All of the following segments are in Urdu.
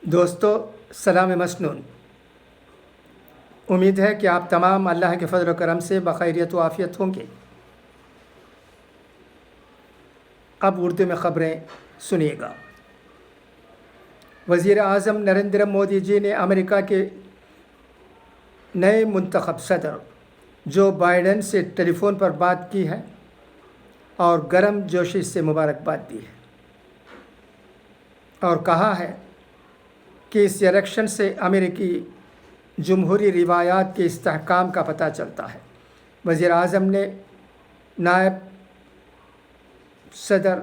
دوستو، سلام مسنون۔ امید ہے کہ آپ تمام اللہ کے فضل و کرم سے بخیریت و عافیت ہوں گے۔ اب اردو میں خبریں سنیے گا۔ وزیر اعظم نریندر مودی جی نے امریکہ کے نئے منتخب صدر جو بائیڈن سے ٹیلی فون پر بات کی ہے اور گرم جوشی سے مبارکباد دی ہے اور کہا ہے کہ اس الیکشن سے امریکی جمہوری روایات کے استحکام کا پتہ چلتا ہے۔ وزیر اعظم نے نائب صدر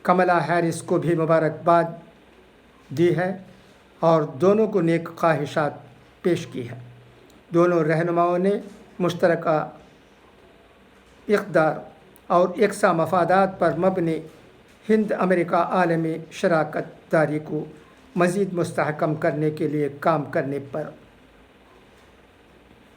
کملا ہیرس کو بھی مبارکباد دی ہے اور دونوں کو نیک خواہشات پیش کی ہے۔ دونوں رہنماؤں نے مشترکہ اقدار اور یکساں مفادات پر مبنی ہند امریکہ عالمی شراکت داری کو مزید مستحکم کرنے کے لیے کام کرنے پر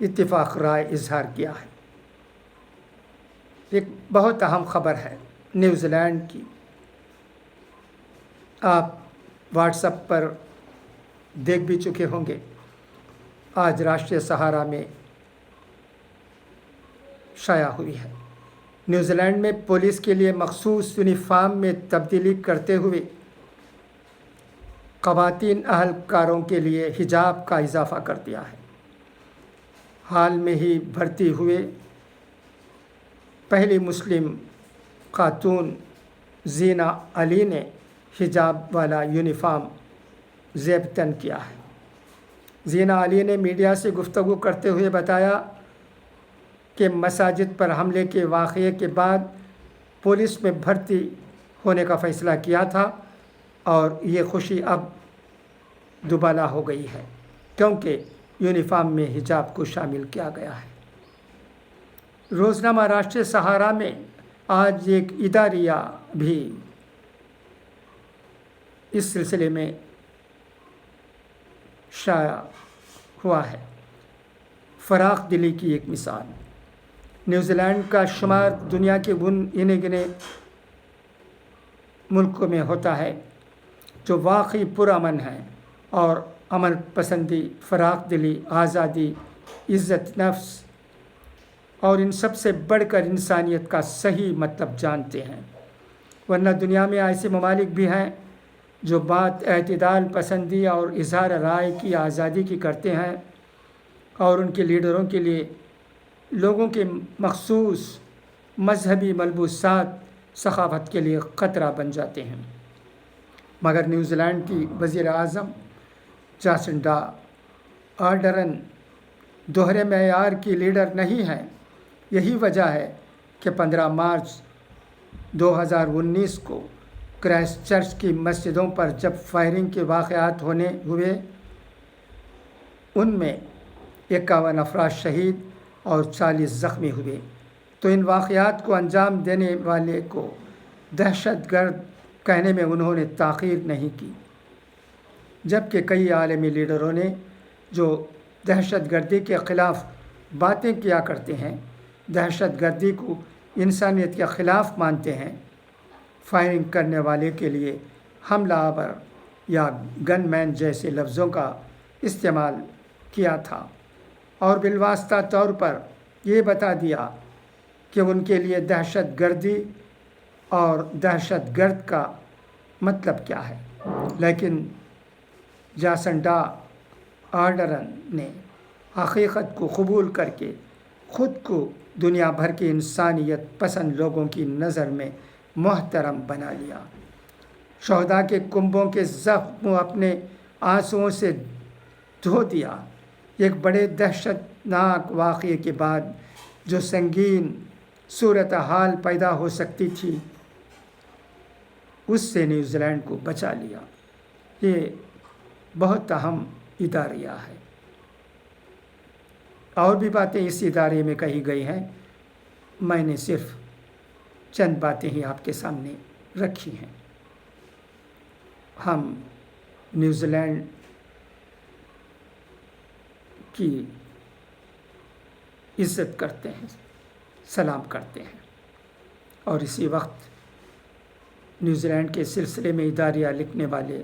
اتفاق رائے اظہار کیا ہے۔ ایک بہت اہم خبر ہے نیوزی لینڈ کی۔ آپ واٹس ایپ پر دیکھ بھی چکے ہوں گے۔ آج راشٹریہ سہارا میں شائع ہوئی ہے۔ نیوزی لینڈ میں پولیس کے لیے مخصوص یونیفارم میں تبدیلی کرتے ہوئے خواتین اہلکاروں کے لیے حجاب کا اضافہ کر دیا ہے۔ حال میں ہی بھرتی ہوئے پہلی مسلم خاتون زینا علی نے حجاب والا یونیفارم زیب تن کیا ہے۔ زینا علی نے میڈیا سے گفتگو کرتے ہوئے بتایا کہ مساجد پر حملے کے واقعے کے بعد پولیس میں بھرتی ہونے کا فیصلہ کیا تھا اور یہ خوشی اب دوبالا ہو گئی ہے کیونکہ یونیفارم میں حجاب کو شامل کیا گیا ہے۔ روزنامہ راشٹریہ سہارا میں آج ایک اداریہ بھی اس سلسلے میں شائع ہوا ہے۔ فراخ دلی کی ایک مثال۔ نیوزی لینڈ کا شمار دنیا کے ان گنے گنے ملکوں میں ہوتا ہے جو واقعی پرامن ہیں اور امن پسندی، فراخ دلی، آزادی، عزت نفس اور ان سب سے بڑھ کر انسانیت کا صحیح مطلب جانتے ہیں۔ ورنہ دنیا میں ایسے ممالک بھی ہیں جو بات اعتدال پسندی اور اظہار رائے کی آزادی کی کرتے ہیں اور ان کے لیڈروں کے لیے لوگوں کے مخصوص مذہبی ملبوسات ثقافت کے لیے خطرہ بن جاتے ہیں۔ مگر نیوزی لینڈ کی وزیر اعظم جاسنڈا آرڈرن دوہرے معیار کی لیڈر نہیں ہیں۔ یہی وجہ ہے کہ 15 مارچ 2019 کو کرائسٹ چرچ کی مسجدوں پر جب فائرنگ کے واقعات ہوئے ان میں 51 افراد شہید اور 40 زخمی ہوئے تو ان واقعات کو انجام دینے والے کو دہشت گرد کہنے میں انہوں نے تاخیر نہیں کی، جبکہ کئی عالمی لیڈروں نے جو دہشت گردی کے خلاف باتیں کیا کرتے ہیں، دہشت گردی کو انسانیت کے خلاف مانتے ہیں، فائرنگ کرنے والے کے لیے حملہ آور یا گن مین جیسے لفظوں کا استعمال کیا تھا اور بالواسطہ طور پر یہ بتا دیا کہ ان کے لیے دہشت گردی اور دہشت گرد کا مطلب کیا ہے۔ لیکن جاسنڈا آرڈرن نے حقیقت کو قبول کر کے خود کو دنیا بھر کے انسانیت پسند لوگوں کی نظر میں محترم بنا لیا۔ شہداء کے کنبوں کے زخم اپنے آنسوؤں سے دھو دیا۔ ایک بڑے دہشت ناک واقعے کے بعد جو سنگین صورتحال پیدا ہو سکتی تھی اس سے نیوزی لینڈ کو بچا لیا۔ یہ بہت اہم اداریہ ہے۔ اور بھی باتیں اس ادارے میں کہی گئی ہیں، میں نے صرف چند باتیں ہی آپ کے سامنے رکھی ہیں۔ ہم نیوزی لینڈ کی عزت کرتے ہیں، سلام کرتے ہیں اور اسی وقت نیوزی لینڈ کے سلسلے میں اداریہ لکھنے والے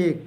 1,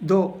2,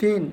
3,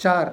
4,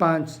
5,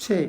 6,